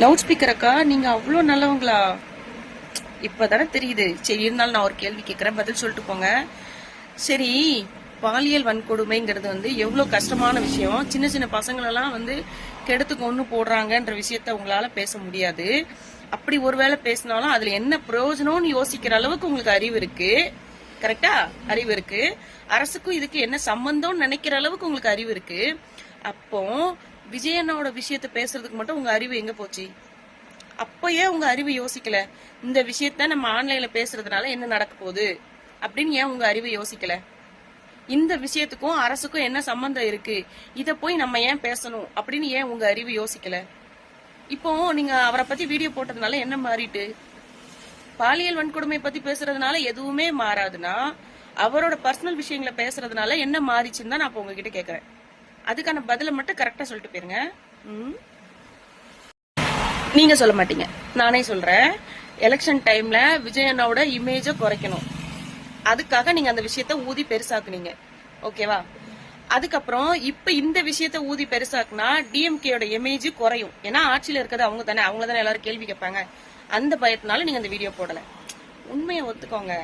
Loud speaker அக்கா, நீங்க அவ்வளோ நல்லவங்களா? இப்பதானே தெரியுது. சரி, இருந்தாலும் நான் ஒரு கேள்வி கேட்கறேன், பதில் சொல்லிட்டு போங்க. சரி, பாலியல் வன்கொடுமைங்கிறது எவ்வளவு கஷ்டமான விஷயம். சின்ன சின்ன பசங்களெல்லாம் கெடுத்து கொண்டு போடுறாங்கன்ற விஷயத்த உங்களால பேச முடியாது. அப்படி ஒருவேளை பேசினாலும் அதுல என்ன பிரயோஜனம்னு யோசிக்கிற அளவுக்கு உங்களுக்கு அறிவு இருக்கு. கரெக்டா? அறிவு இருக்கு. அரசுக்கும் இதுக்கு என்ன சம்பந்தம்னு நினைக்கிற அளவுக்கு உங்களுக்கு அறிவு இருக்கு. அப்போ விஜயண்ணோட விஷயத்த பேசுறதுக்கு மட்டும் உங்க அறிவு எங்க போச்சு? அப்பயே உங்க அறிவு யோசிக்கல, இந்த விஷயத்த நம்ம ஆன்லைன்ல பேசுறதுனால என்ன நடக்க போகுது அப்படின்னு ஏன் உங்க அறிவு யோசிக்கல? இந்த விஷயத்துக்கும் அரசுக்கும் என்ன சம்பந்தம் இருக்கு, இத போய் நம்ம ஏன் பேசணும் அப்படின்னு ஏன் உங்க அறிவு யோசிக்கல? இப்போ நீங்க அவரை பத்தி வீடியோ போட்டதுனால என்ன மாறிட்டு? பாலியல் வன்கொடுமை பத்தி பேசுறதுனால எதுவுமே மாறாதுன்னா அவரோட பர்சனல் விஷயங்களை பேசுறதுனால என்ன மாறிச்சுன்னு தான் நான் இப்ப உங்ககிட்ட கேக்குறேன். அதுக்கான பதில மட்டும் கரெக்டா சொல்லிட்டு போயிருங்க. நீங்க சொல்ல மாட்டீங்க, நானே சொல்றேன். எலெக்ஷன் டைம்ல விஜயண்ணாவோட இமேஜ குறைக்கணும், அதுக்காக நீங்க அந்த விஷயத்த ஊதி பெருசாக்குனீங்க. ஓகேவா? அதுக்கப்புறம் இப்ப இந்த விஷயத்த ஊதி பெருசாக்குனா டிஎம்கேயோட இமேஜ் குறையும். ஏன்னா ஆட்சியில இருக்கிறது அவங்க தானே, அவங்கள தானே எல்லாரும் கேள்வி கேட்பாங்க. அந்த பயத்தினால நீங்க அந்த வீடியோ போடல. உண்மையை ஒத்துக்கோங்க.